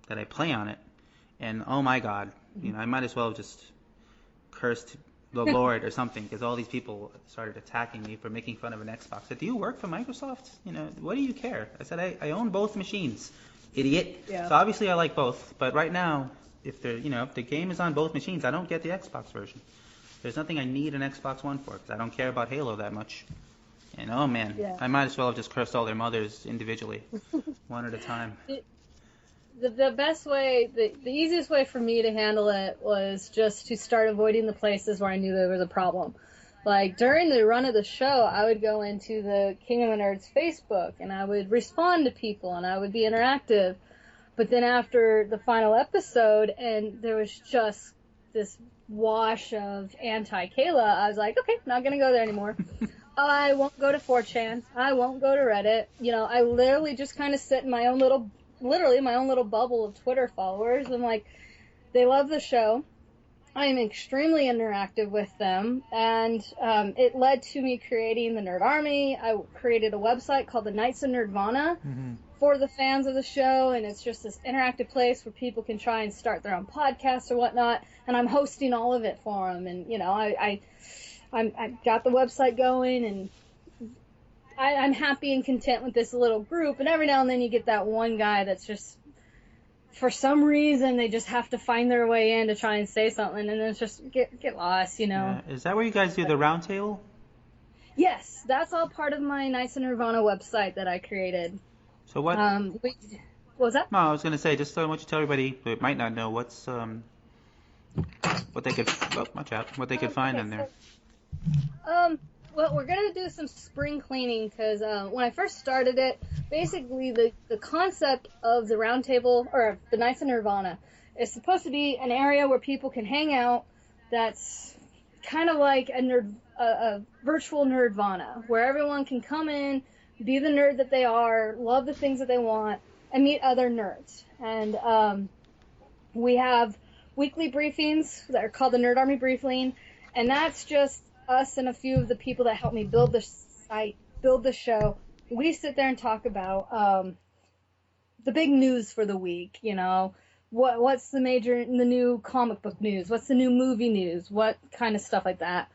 that I play on it. And oh my God, I might as well have just cursed the Lord or something, because all these people started attacking me for making fun of an Xbox. I said, do you work for Microsoft? What do you care? I said, I own both machines. idiot. Yeah. So obviously I like both, but right now, if the game is on both machines, I don't get the Xbox version. There's nothing I need an Xbox One for because I don't care about Halo that much. And oh man, Yeah. I might as well have just cursed all their mothers individually, one at a time. The best way, the easiest way for me to handle it was just to start avoiding the places where I knew there was a problem. Like, during the run of the show, I would go into the King of the Nerds Facebook, and I would respond to people, and I would be interactive. But then after the final episode, and there was just this wash of anti-Kayla, I was like, okay, not gonna go there anymore. I won't go to 4chan. I won't go to Reddit. I literally just kind of sit in my own little bubble of Twitter followers. And, like, they love the show. I am extremely interactive with them, and it led to me creating the Nerd Army. I created a website called the Knights of Nerdvana for the fans of the show, and it's just this interactive place where people can try and start their own podcasts or whatnot, and I'm hosting all of it for them, and, I got the website going, and I'm happy and content with this little group, and every now and then you get that one guy that's just, for some reason, they just have to find their way in to try and say something, and then it's just get lost, Yeah. Is that where you guys do the roundtable? Yes, that's all part of my Knights of Nirvana website that I created. So what? What was that? No, I was gonna say, just I want you to tell everybody who might not know what they could find in there. Well, we're going to do some spring cleaning because when I first started it, basically the concept of the roundtable, or the Knights of Nirvana, is supposed to be an area where people can hang out that's kind of like a virtual nerdvana, where everyone can come in, be the nerd that they are, love the things that they want, and meet other nerds. And we have weekly briefings that are called the Nerd Army Briefing, and that's just us and a few of the people that helped me build the site, build the show. We sit there and talk about the big news for the week, what's the new comic book news, what's the new movie news, what kind of stuff like that.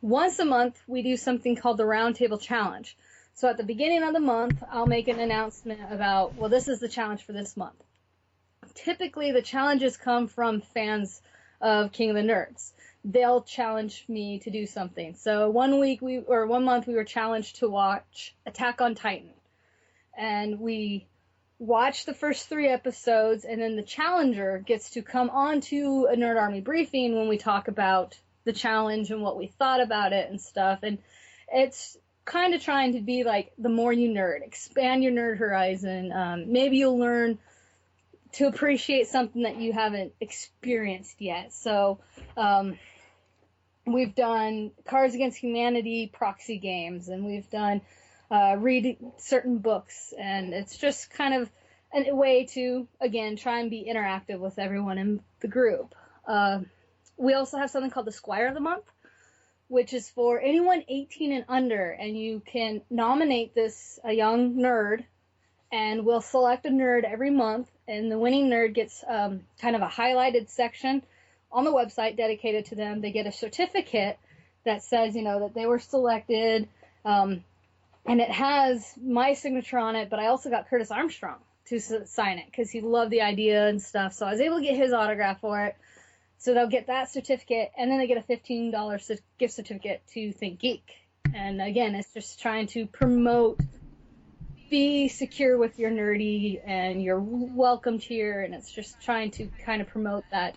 Once a month, we do something called the Roundtable Challenge. So at the beginning of the month, I'll make an announcement about, well, this is the challenge for this month. Typically, the challenges come from fans of King of the Nerds. They'll challenge me to do something. So one month we were challenged to watch Attack on Titan. And we watched the first 3 episodes, and then the challenger gets to come on to a Nerd Army briefing when we talk about the challenge and what we thought about it and stuff. And it's kind of trying to be like the more you nerd, expand your nerd horizon. Maybe you'll learn to appreciate something that you haven't experienced yet. So, we've done Cards Against Humanity proxy games, and we've done read certain books, and it's just kind of a way to, again, try and be interactive with everyone in the group. We also have something called the Squire of the Month, which is for anyone 18 and under, and you can nominate a young nerd, and we'll select a nerd every month, and the winning nerd gets kind of a highlighted section on the website dedicated to them. They get a certificate that says, that they were selected, and it has my signature on it, but I also got Curtis Armstrong to sign it because he loved the idea and stuff, so I was able to get his autograph for it. So they'll get that certificate, and then they get a $15 gift certificate to Think Geek. And again, it's just trying to promote, be secure with your nerdy, and you're welcomed here, and it's just trying to kind of promote that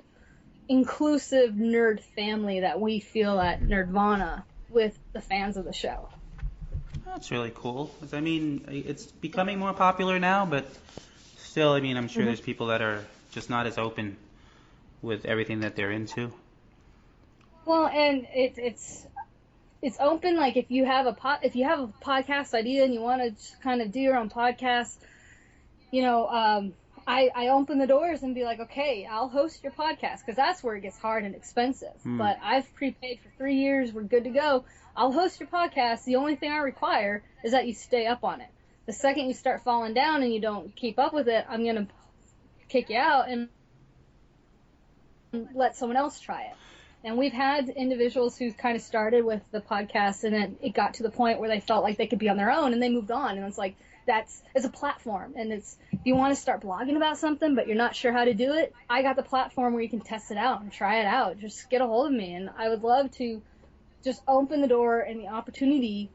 inclusive nerd family that we feel at Nerdvana with the fans of the show. That's really cool. I mean, it's becoming more popular now, but still, I mean, I'm sure there's people that are just not as open with everything that they're into. Well, and it's open. Like, if you have a podcast idea and you want to kind of do your own podcast, I open the doors and be like, okay, I'll host your podcast, because that's where it gets hard and expensive. But I've prepaid for 3 years. We're good to go. I'll host your podcast. The only thing I require is that you stay up on it. The second you start falling down and you don't keep up with it, I'm going to kick you out and let someone else try it. And we've had individuals who kind of started with the podcast, and then it got to the point where they felt like they could be on their own, and they moved on. And it's like, it's a platform, and it's, if you want to start blogging about something but you're not sure how to do it, I got the platform where you can test it out and try it out. Just get a hold of me, and I would love to just open the door and the opportunity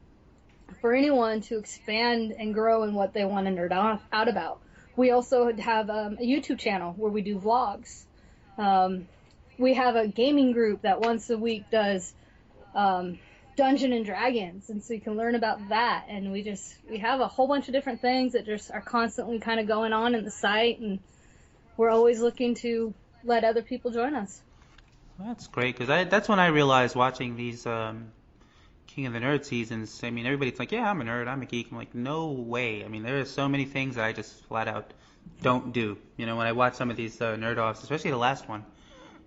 for anyone to expand and grow in what they want to nerd out about. We also have a YouTube channel where we do vlogs. We have a gaming group that once a week does Dungeon and Dragons, and so you can learn about that. And we have a whole bunch of different things that just are constantly kind of going on in the site, and we're always looking to let other people join us. Well, that's great, because that's when I realized watching these King of the Nerd seasons. I mean, everybody's like, yeah, I'm a nerd, I'm a geek. I'm like, no way. I mean, there are so many things that I just flat out don't do. You know, when I watch some of these nerd offs, especially the last one,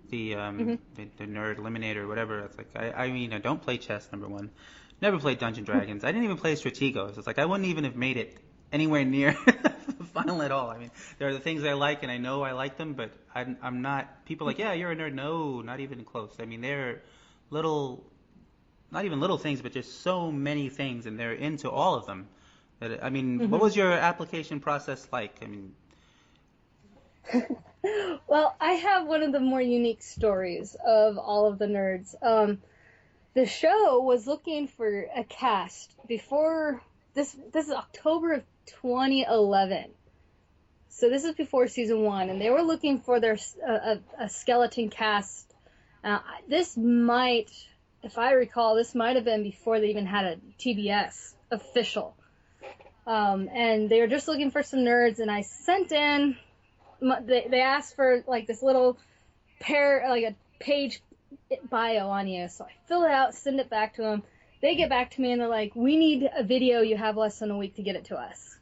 the Nerd Eliminator or whatever, it's like, I mean, I don't play chess, number one. Never played Dungeons & Dragons. I didn't even play Strategos. It's like, I wouldn't even have made it anywhere near the final at all. I mean, there are the things I like, and I know I like them, but I'm not, people are like, yeah, you're a nerd. No, not even close. I mean, they're little, not even little things, but just so many things, and they're into all of them. I mean, what was your application process like? I mean, well, I have one of the more unique stories of all of the nerds. The show was looking for a cast before this is October of 2011. So this is before season 1, and they were looking for their a skeleton cast. This might, if I recall, this might have been before they even had a TBS official. And they were just looking for some nerds, and I sent in, they asked for like this little like a page bio on you. So I fill it out, send it back to them. They get back to me and they're like, we need a video. You have less than a week to get it to us.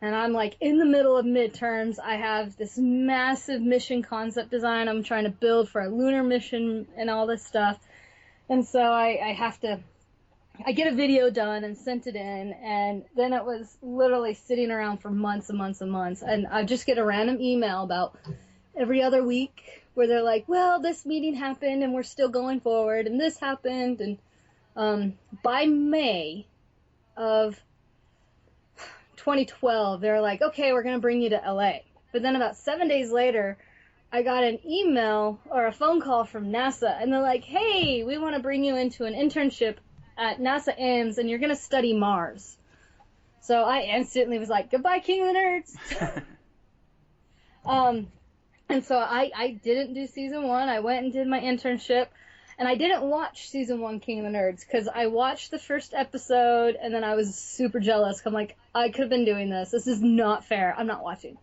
And I'm like in the middle of midterms. I have this massive mission concept design I'm trying to build for a lunar mission and all this stuff. And so I get a video done and sent it in, and then it was literally sitting around for months and months and months. And I just get a random email about every other week where they're like, well, this meeting happened and we're still going forward, and this happened. And by May of 2012, they're like, okay, we're going to bring you to LA. But then about 7 days later, I got an email or a phone call from NASA, and they're like, hey, we want to bring you into an internship at NASA Ames, and you're going to study Mars. So I instantly was like, goodbye, King of the Nerds. And so I didn't do season 1. I went and did my internship, and I didn't watch season 1 King of the Nerds because I watched the first episode, and then I was super jealous. I'm like, I could have been doing this. This is not fair. I'm not watching.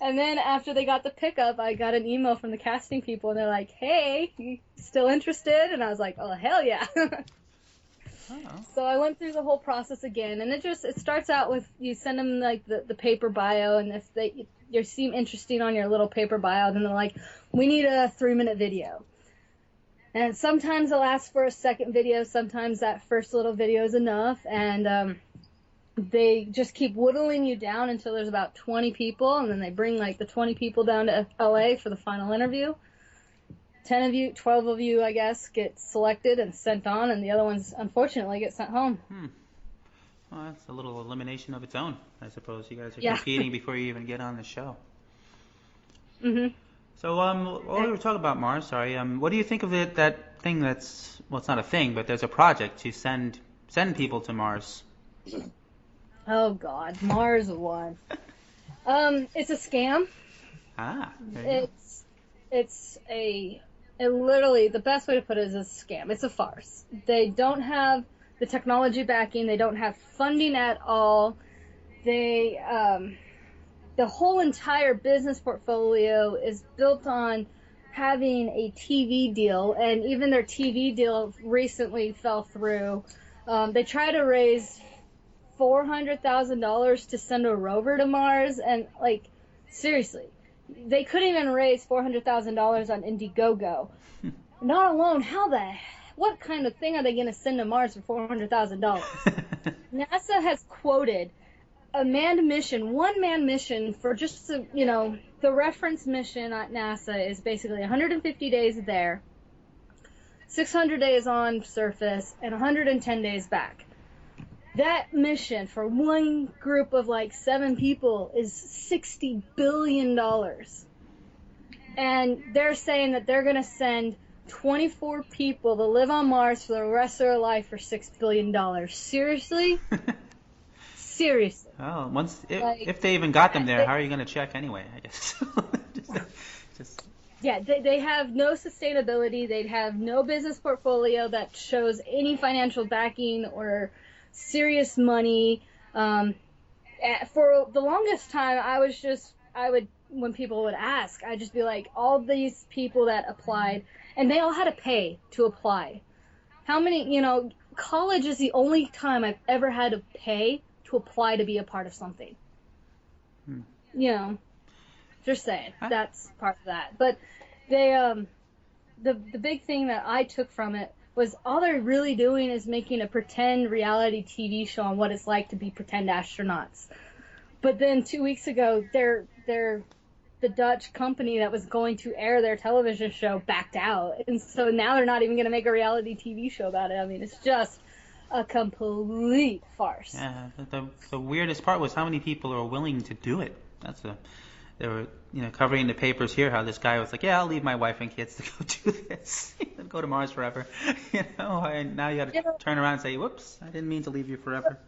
And then after they got the pickup, I got an email from the casting people, and they're like, hey, you still interested? And I was like, oh, hell yeah. So I went through the whole process again, and it starts out with, you send them like the paper bio, and if you seem interesting on your little paper bio, then they're like, we need a 3-minute video. And sometimes they'll ask for a second video, sometimes that first little video is enough, and they just keep whittling you down until there's about 20 people, and then they bring like the 20 people down to LA for the final interview. 10 of you, 12 of you, I guess, get selected and sent on, and the other ones, unfortunately, get sent home. Well, that's a little elimination of its own, I suppose. You guys are competing before you even get on the show. So, while we were talking about Mars, what do you think of that thing that's, well, it's not a thing, but there's a project to send people to Mars? Oh, God, Mars one. It's a scam. It literally, the best way to put it is a scam. It's a farce. They don't have the technology backing. They don't have funding at all. The whole entire business portfolio is built on having a TV deal, and even their TV deal recently fell through. They tried to raise $400,000 to send a rover to Mars, and like, seriously, they couldn't even raise $400,000 on Indiegogo. Not alone, what kind of thing are they going to send to Mars for $400,000? NASA has quoted a manned mission, one-man mission for just, the reference mission at NASA is basically 150 days there, 600 days on surface, and 110 days back. That mission for one group of like 7 people is $60 billion. And they're saying that they're going to send 24 people to live on Mars for the rest of their life for $6 billion. Seriously? Seriously. Well, Like, if they even got them there, they, how are you going to check anyway? I guess. just yeah, they have no sustainability. They'd have no business portfolio that shows any financial backing or serious money. For the longest time, when people would ask, I'd just be like, all these people that applied, and they all had to pay to apply. How many, college is the only time I've ever had to pay to apply to be a part of something. Just saying, that's part of that. But they, the big thing that I took from it was all they're really doing is making a pretend reality TV show on what it's like to be pretend astronauts. But then 2 weeks ago, the Dutch company that was going to air their television show backed out. And so now they're not even going to make a reality TV show about it. I mean, it's just a complete farce. Yeah, the weirdest part was how many people are willing to do it. They were, covering the papers here how this guy was like, yeah, I'll leave my wife and kids to go do this, go to Mars forever, and now you got to turn around and say, whoops, I didn't mean to leave you forever.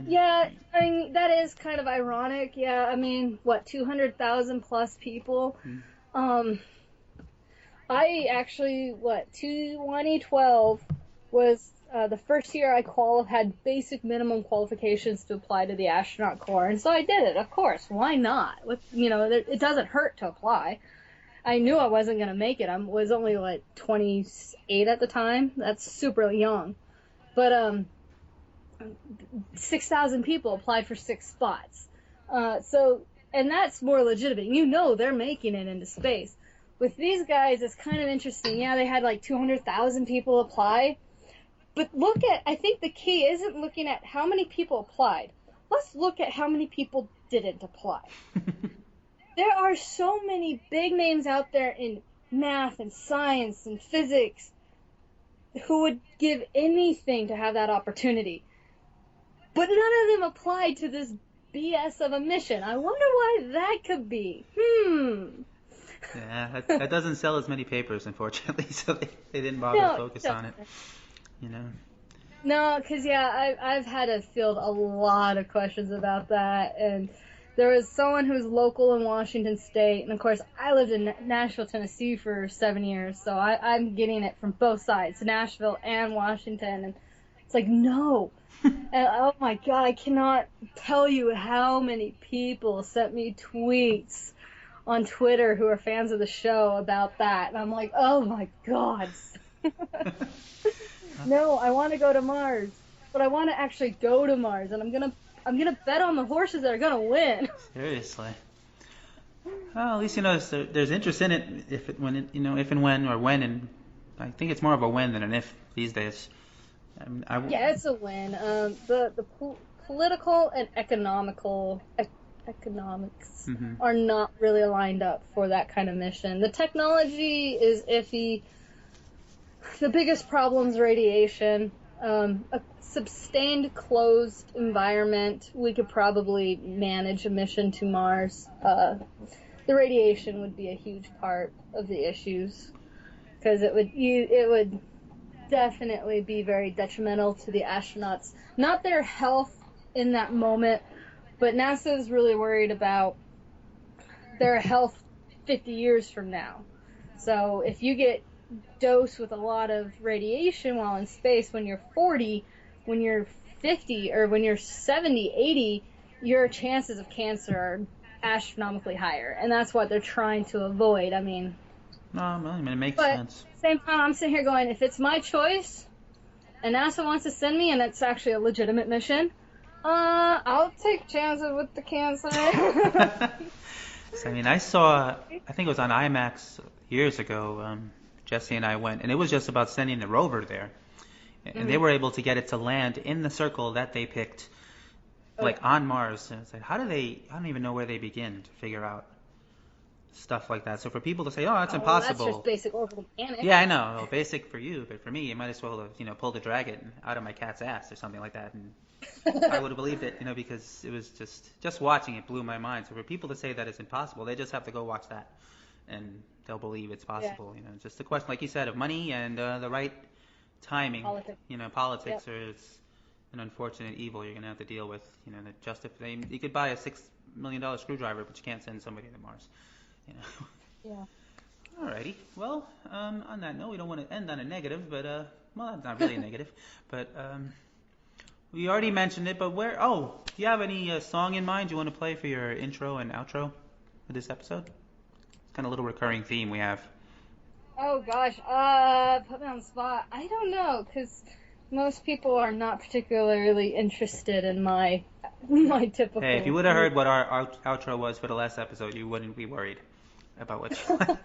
Yeah, I mean, that is kind of ironic. Yeah, I mean, 200,000 plus people. I actually, 2012 was the first year I had basic minimum qualifications to apply to the astronaut corps, and so I did it. Of course, why not? It doesn't hurt to apply. I knew I wasn't going to make it. I was only 28 at the time. That's super young, but 6,000 people applied for 6 spots. And that's more legitimate. They're making it into space. With these guys, it's kind of interesting. Yeah, they had 200,000 people apply. But I think the key isn't looking at how many people applied. Let's look at how many people didn't apply. There are so many big names out there in math and science and physics who would give anything to have that opportunity. But none of them applied to this BS of a mission. I wonder why that could be. Yeah, that doesn't sell as many papers, unfortunately, so they didn't bother to focus on it. No, because, I've had to field a lot of questions about that, and there was someone who's local in Washington State, and of course, I lived in Nashville, Tennessee for 7 years, so I'm getting it from both sides, Nashville and Washington, and it's like, no. And oh my God, I cannot tell you how many people sent me tweets on Twitter who are fans of the show about that. And I'm like, oh my God. No, I want to go to Mars, but I want to actually go to Mars, and I'm gonna bet on the horses that are gonna win. Seriously. Well, at least there's interest in it if and when, and I think it's more of a when than an if these days. Yeah, it's a win. The political and economics are not really lined up for that kind of mission. The technology is iffy. The biggest problem is radiation. A sustained closed environment, we could probably manage a mission to Mars. The radiation would be a huge part of the issues because it would definitely be very detrimental to the astronauts. Not their health in that moment, but NASA is really worried about their health 50 years from now. So if you get dosed with a lot of radiation while in space when you're 40, when you're 50, or when you're 70, 80, your chances of cancer are astronomically higher. And that's what they're trying to avoid. I mean, it makes sense. At the same time, I'm sitting here going, if it's my choice and NASA wants to send me and it's actually a legitimate mission, I'll take chances with the cancer. So, I think it was on IMAX years ago, Jesse and I went, and it was just about sending the rover there. And they were able to get it to land in the circle that they picked, on Mars. And it's like, I don't even know where they begin to figure out, stuff like that. So for people to say, "Oh, that's Oh, well, that's impossible," just basic orbital mechanics. yeah, I know, well, basic for you, but for me, you might as well have, pulled a dragon out of my cat's ass or something like that, and I would have believed it, because it was just watching it blew my mind. So for people to say that it's impossible, they just have to go watch that, and they'll believe it's Yeah. possible. It's just a question, like you said, of money and the right timing. Politics. Politics Yep. is an unfortunate evil you're gonna have to deal with. You could buy a $6 million screwdriver, but you can't send somebody to Mars. You know. Yeah. Alrighty. Well, on that note, we don't want to end on a negative, but well, that's not really a negative, but we already mentioned it. But where? Oh, do you have any song in mind you want to play for your intro and outro for this episode? It's kind of a little recurring theme we have. Oh gosh, put me on the spot. I don't know, because most people are not particularly interested in my typical. Hey, if you would have heard what our outro was for the last episode, you wouldn't be worried about what you want.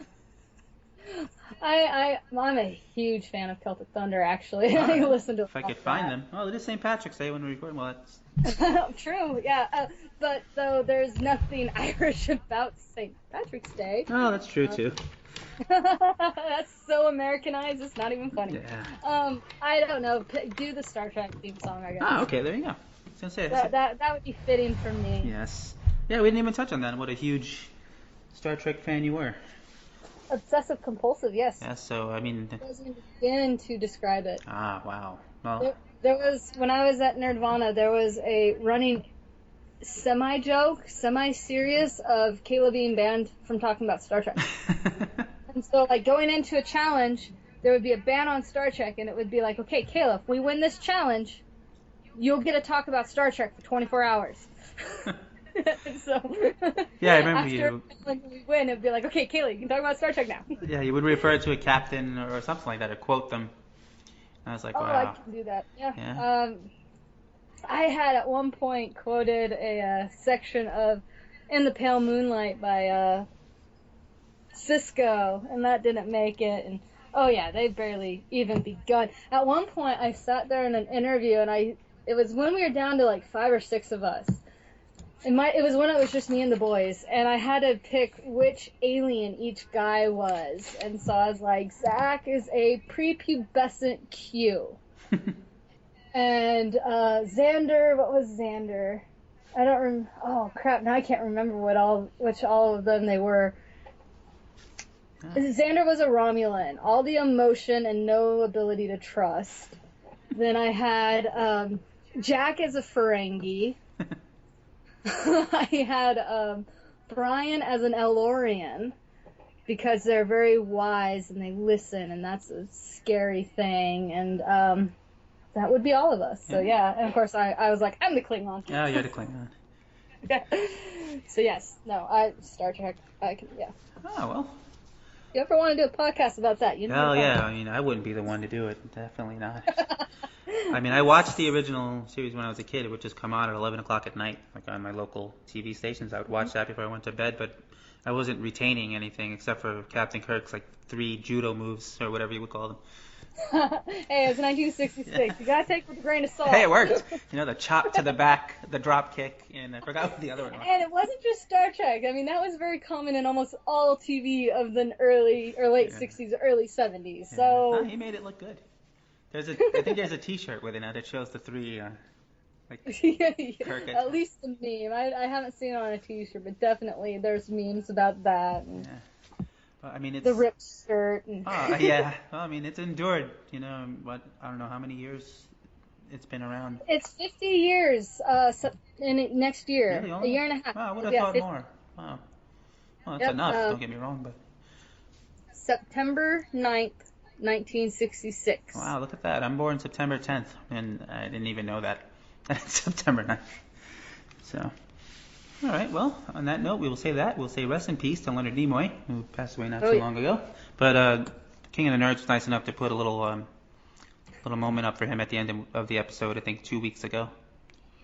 I'm a huge fan of Celtic Thunder, actually. I listen to If I could find them. Oh, it is St. Patrick's Day when we record. Well, that's True, yeah. But though there's nothing Irish about St. Patrick's Day. oh, that's true too. That's so Americanized, it's not even funny. Yeah. I don't know. Do the Star Trek theme song, I guess. Ah, okay, there you go. I was gonna say That would be fitting for me. Yes. Yeah, we didn't even touch on that. What a huge Star Trek fan you were. Obsessive compulsive, yes. Yeah. So I mean. Doesn't even begin to describe it. Ah, wow. Well. There was, when I was at Nerdvana, there was a running semi-joke, semi-serious of Kayla being banned from talking about Star Trek. And so, like, going into a challenge, there would be a ban on Star Trek, and it would be like, okay, Kayla, if we win this challenge, you'll get to talk about Star Trek for 24 hours. So, yeah, I remember after you. When we win, it would be like, okay, Kayla, you can talk about Star Trek now. Yeah, you would refer to a captain or something like that, or quote them. And I was like, Oh, wow. I can do that. Yeah. Yeah. I had at one point quoted a section of "In the Pale Moonlight" by Cisco, and that didn't make it. And oh yeah, they barely even begun. At one point, I sat there in an interview, and it was when we were down to like 5 or 6 of us. It was when it was just me and the boys, and I had to pick which alien each guy was. And so I was like, Zach is a prepubescent Q. And Xander, what was Xander? I don't remember. Oh crap! Now I can't remember which all of them they were. Xander was a Romulan, all the emotion and no ability to trust. Then I had Jack as a Ferengi. I had Brian as an Elorian because they're very wise and they listen, and that's a scary thing. And that would be all of us. So yeah, and of course I was like, I'm the Klingon. Oh, you're the Klingon. So yes, no, Star Trek. Yeah. Oh well. If you ever want to do a podcast about that, you know. Oh yeah, I mean, I wouldn't be the one to do it. Definitely not. I mean, I watched the original series when I was a kid. It would just come on at 11 o'clock at night, like on my local TV stations. I would watch that before I went to bed, but I wasn't retaining anything except for Captain Kirk's like 3 judo moves or whatever you would call them. Hey, it's 1966. Yeah. You gotta take it with a grain of salt. Hey, it worked. The chop to the back, the drop kick, and I forgot what the other one was. And it wasn't just Star Trek. I mean, that was very common in almost all TV of the early or late 60s, early 70s. Yeah. So he made it look good. I think there's a T-shirt with it now that shows the 3. Kirk at least the meme. I haven't seen it on a T-shirt, but definitely there's memes about that. And well, I mean, it's the ripped shirt. And yeah. Well, I mean, it's endured. What, I don't know how many years it's been around. It's 50 years. Next year, Really? a year and a half. Wow, I would have thought 50. More. Wow. Well, that's enough. Don't get me wrong, but September 9th, 1966. Wow, look at that. I'm born September 10th, and I didn't even know that. September 9th. So, all right. Well, on that note, we will say that. We'll say rest in peace to Leonard Nimoy, who passed away not too long ago. But King of the Nerds was nice enough to put a little moment up for him at the end of the episode, I think 2 weeks ago.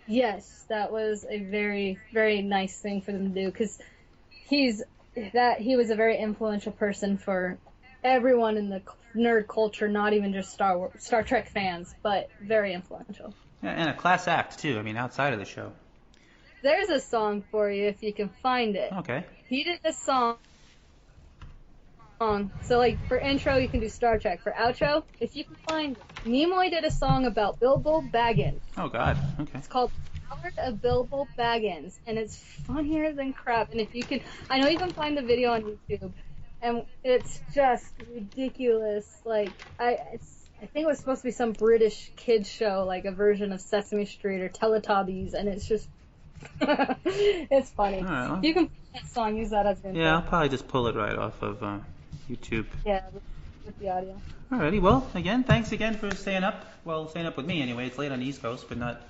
Yes, that was a very, very nice thing for them to do, because he was a very influential person for everyone in the nerd culture, not even just Star Trek fans, but very influential. Yeah, and a class act, too. I mean, outside of the show. There's a song for you if you can find it. Okay. He did a song song. So, like, for intro, you can do Star Trek. For outro, if you can find Nimoy did a song about Bilbo Baggins. Oh, God. Okay. It's called Ballad of Bilbo Baggins, and it's funnier than crap. And if you can, I know you can find the video on YouTube, and it's just ridiculous. Like, I think it was supposed to be some British kids show, like a version of Sesame Street or Teletubbies, and it's just, it's funny. All right, well. You can find that song, use that as an intro. Yeah, I'll probably just pull it right off of YouTube. Yeah, with the audio. Alrighty, well, again, thanks again for staying up. Well, staying up with me anyway. It's late on the East Coast, but not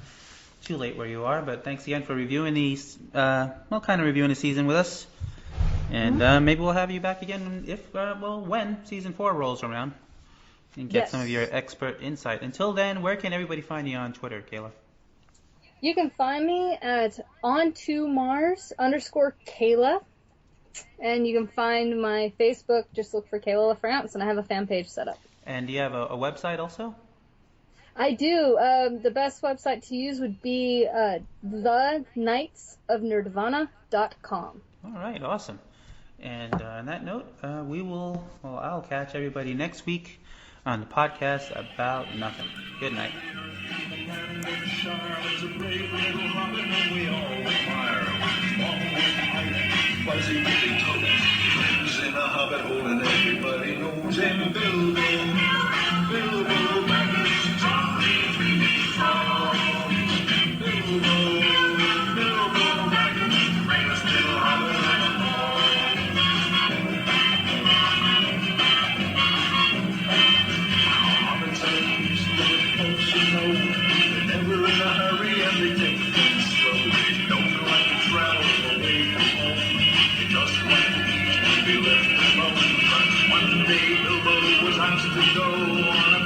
too late where you are. But thanks again for reviewing these, kind of reviewing the season with us. And maybe we'll have you back again when season 4 rolls around and get some of your expert insight. Until then, where can everybody find you on Twitter, Kayla? You can find me at on2mars_Kayla. And you can find my Facebook, just look for Kayla LaFrance, and I have a fan page set up. And do you have a website also? I do. The best website to use would be thenightsofnerdvana.com. All right, awesome. And on that note, I'll catch everybody next week on the podcast about nothing. Good night. Fuzzy Willy toes in a hobbit hole, and everybody knows him. Bilbo Baggins, Bilbo Baggins, greatest little hobbit of them all. Hobbits are used to it, folks, you know. They're never in a hurry, and they take things slow. They don't like to travel away from home. Just like the beach when they left alone. But one day Bilbo was asked to go on a